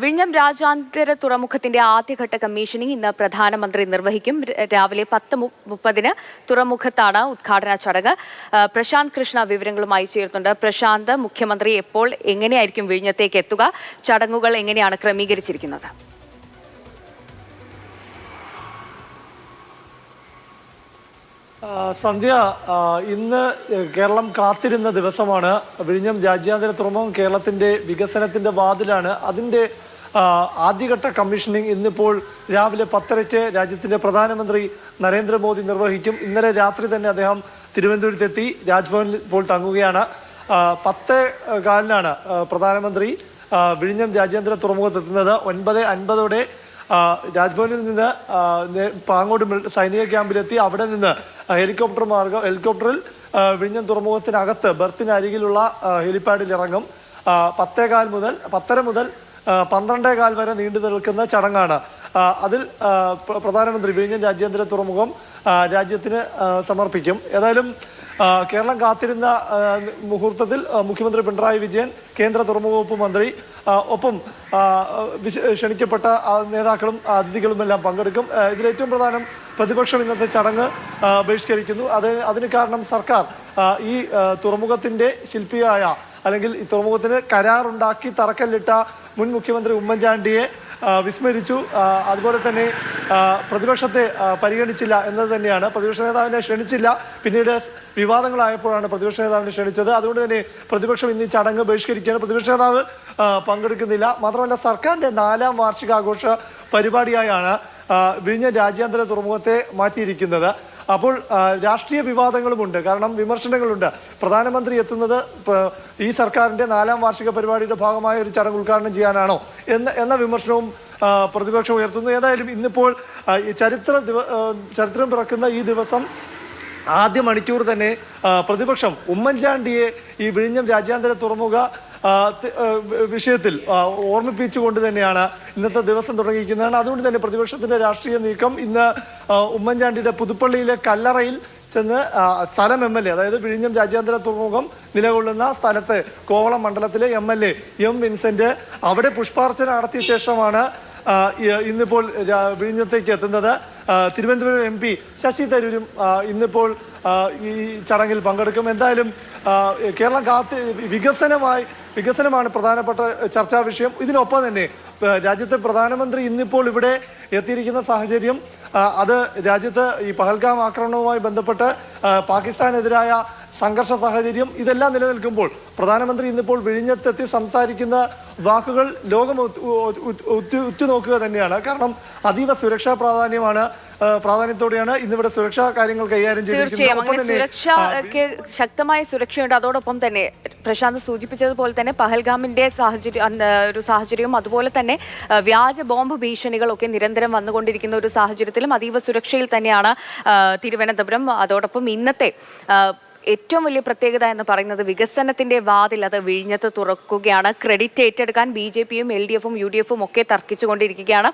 വിഴിഞ്ഞം രാജ്യാന്തര തുറമുഖത്തിന്റെ ആദ്യഘട്ട കമ്മീഷനിംഗ് ഇന്ന് പ്രധാനമന്ത്രി നിർവഹിക്കും. രാവിലെ 10:30 തുറമുഖത്താണ് ഉദ്ഘാടന ചടങ്ങ്. പ്രശാന്ത് കൃഷ്ണ വിവരങ്ങളുമായി ചേർന്നുണ്ട്. പ്രശാന്ത്, മുഖ്യമന്ത്രി എപ്പോൾ എങ്ങനെയായിരിക്കും വിഴിഞ്ഞത്തേക്ക് എത്തുക? ചടങ്ങുകൾ എങ്ങനെയാണ് ക്രമീകരിച്ചിരിക്കുന്നത്? സന്ധ്യ, ഇന്ന് കേരളം കാത്തിരുന്ന ദിവസമാണ്. വിഴിഞ്ഞം രാജ്യാന്തര തുറമുഖം കേരളത്തിന്റെ വികസനത്തിന്റെ വാതിലാണ്. അതിന്റെ ആദ്യഘട്ട കമ്മീഷനിങ് ഇന്നിപ്പോൾ രാവിലെ 10:30 രാജ്യത്തിന്റെ പ്രധാനമന്ത്രി നരേന്ദ്രമോദി നിർവഹിക്കും. ഇന്നലെ രാത്രി തന്നെ അദ്ദേഹം തിരുവനന്തപുരത്തെത്തി രാജ്ഭവനിൽ ഇപ്പോൾ തങ്ങുകയാണ്. 10:15 പ്രധാനമന്ത്രി വിഴിഞ്ഞം രാജ്യാന്തര തുറമുഖത്തെത്തുന്നത്. 9:50 രാജ്ഭവനിൽ നിന്ന് പാങ്ങോട് സൈനിക ക്യാമ്പിലെത്തി അവിടെ നിന്ന് ഹെലികോപ്റ്ററിൽ വിഴിഞ്ഞം തുറമുഖത്തിനകത്ത് ബർത്തിനരികിലുള്ള ഹെലിപ്പാഡിൽ ഇറങ്ങും. 10:15 മുതൽ 12:15 വരെ നീണ്ടു നിൽക്കുന്ന ചടങ്ങാണ്. അതിൽ പ്രധാനമന്ത്രി വിഴിഞ്ഞം രാജ്യാന്തര തുറമുഖം രാജ്യത്തിന് സമർപ്പിക്കും. ഏതായാലും കേരളം കാത്തിരുന്ന മുഹൂർത്തത്തിൽ മുഖ്യമന്ത്രി പിണറായി വിജയൻ, കേന്ദ്ര തുറമുഖ വകുപ്പ് മന്ത്രി, ഒപ്പം ക്ഷണിക്കപ്പെട്ട നേതാക്കളും അതിഥികളുമെല്ലാം പങ്കെടുക്കും. ഇതിലേറ്റവും പ്രധാനം, പ്രതിപക്ഷം ഇന്നത്തെ ചടങ്ങ് ബഹിഷ്കരിക്കുന്നു. അതിന് കാരണം സർക്കാർ ഈ തുറമുഖത്തിന്റെ ശില്പിയായ, അല്ലെങ്കിൽ ഈ തുറമുഖത്തിന് കരാറുണ്ടാക്കി തറക്കല്ലിട്ട മുൻ മുഖ്യമന്ത്രി ഉമ്മൻചാണ്ടിയെ വിസ്മരിച്ചു. അതുപോലെ തന്നെ പ്രതിപക്ഷത്തെ പരിഗണിച്ചില്ല എന്നത് തന്നെയാണ്. പ്രതിപക്ഷ നേതാവിനെ ക്ഷണിച്ചില്ല. പിന്നീട് വിവാദങ്ങളായപ്പോഴാണ് പ്രതിപക്ഷ നേതാവിനെ ക്ഷണിച്ചത്. അതുകൊണ്ട് തന്നെ പ്രതിപക്ഷം ഇന്ന് ഈ ചടങ്ങ് ബഹിഷ്കരിക്കുകയാണ്. പ്രതിപക്ഷ നേതാവ് പങ്കെടുക്കുന്നില്ല. മാത്രമല്ല, സർക്കാരിന്റെ 4ാം വാർഷികാഘോഷ പരിപാടിയായാണ് വിഴിഞ്ഞം രാജ്യാന്തര തുറമുഖത്തെ മാറ്റിയിരിക്കുന്നത്. അപ്പോൾ രാഷ്ട്രീയ വിവാദങ്ങളുമുണ്ട്, കാരണം വിമർശനങ്ങളുണ്ട്. പ്രധാനമന്ത്രി എത്തുന്നത് ഈ സർക്കാരിന്റെ 4ാം വാർഷിക പരിപാടിയുടെ ഭാഗമായ ഒരു ചടങ്ങ് ഉദ്ഘാടനം ചെയ്യാനാണോ എന്ന വിമർശനവും പ്രതിപക്ഷം ഉയർത്തുന്നു. ഏതായാലും ഇന്നിപ്പോൾ ചരിത്രം പിറക്കുന്ന ഈ ദിവസം ആദ്യ മണിക്കൂർ തന്നെ പ്രതിപക്ഷം ഉമ്മൻചാണ്ടിയെ ഈ വിഴിഞ്ഞം രാജ്യാന്തര തുറമുഖ വിഷയത്തിൽ ഓർമ്മിപ്പിച്ചുകൊണ്ട് തന്നെയാണ് ഇന്നത്തെ ദിവസം തുടങ്ങിയിരിക്കുന്നതാണ്. അതുകൊണ്ട് തന്നെ പ്രതിപക്ഷത്തിന്റെ രാഷ്ട്രീയ നീക്കം ഇന്ന് ഉമ്മൻചാണ്ടിയുടെ പുതുപ്പള്ളിയിലെ കല്ലറയിൽ ചെന്ന് സ്ഥലം MLA, അതായത് വിഴിഞ്ഞം രാജ്യാന്തര തുറമുഖം നിലകൊള്ളുന്ന സ്ഥലത്ത് കോവളം മണ്ഡലത്തിലെ MLA എം വിൻസെന്റ് അവിടെ പുഷ്പാർച്ചന നടത്തിയ ശേഷമാണ് ഇന്നിപ്പോൾ വിഴിഞ്ഞത്തേക്ക് എത്തുന്നത്. തിരുവനന്തപുരം MP ശശി തരൂരും ഇന്നിപ്പോൾ ഈ ചടങ്ങിൽ പങ്കെടുക്കും. എന്തായാലും കേരളം വികസനമാണ് പ്രധാനപ്പെട്ട ചർച്ചാ വിഷയം. ഇതിനൊപ്പം തന്നെ രാജ്യത്തെ പ്രധാനമന്ത്രി ഇന്നിപ്പോൾ ഇവിടെ എത്തിയിരിക്കുന്ന സാഹചര്യം, അത് രാജ്യത്ത് ഈ പഹൽഗാം ആക്രമണവുമായി ബന്ധപ്പെട്ട് പാകിസ്ഥാനെതിരായ സംഘർഷ സാഹചര്യം ഇതെല്ലാം നിലനിൽക്കുമ്പോൾ പ്രധാനമന്ത്രി ഇന്നിപ്പോൾ വിഴിഞ്ഞത്തെത്തി സംസാരിക്കുന്ന വാക്കുകൾ ലോകം ഉറ്റുനോക്കുക തന്നെയാണ്. കാരണം അതീവ സുരക്ഷാ പ്രാധാന്യത്തോടെയാണ് ഇന്നിവിടെ സുരക്ഷാ കാര്യങ്ങൾ കൈകാര്യം ചെയ്യുന്നത്. ശക്തമായ സുരക്ഷയുണ്ട്. അതോടൊപ്പം തന്നെ പ്രശാന്ത് സൂചിപ്പിച്ചതുപോലെ തന്നെ പഹൽഗാമിന്റെ സാഹചര്യവും അതുപോലെ തന്നെ വ്യാജ ബോംബ് ഭീഷണികളൊക്കെ നിരന്തരം വന്നുകൊണ്ടിരിക്കുന്ന ഒരു സാഹചര്യത്തിലും അതീവ സുരക്ഷയിൽ തന്നെയാണ് തിരുവനന്തപുരം. അതോടൊപ്പം ഇന്നത്തെ ഏറ്റവും വലിയ പ്രത്യേകത എന്ന് പറയുന്നത് വികസനത്തിന്റെ വാതിൽ അത് വിഴിഞ്ഞത്ത് തുറക്കുകയാണ്. ക്രെഡിറ്റ് ഏറ്റെടുക്കാൻ BJP യും LDF ഉം UDF ഉം ഒക്കെ തർക്കിച്ചുകൊണ്ടിരിക്കുകയാണ്.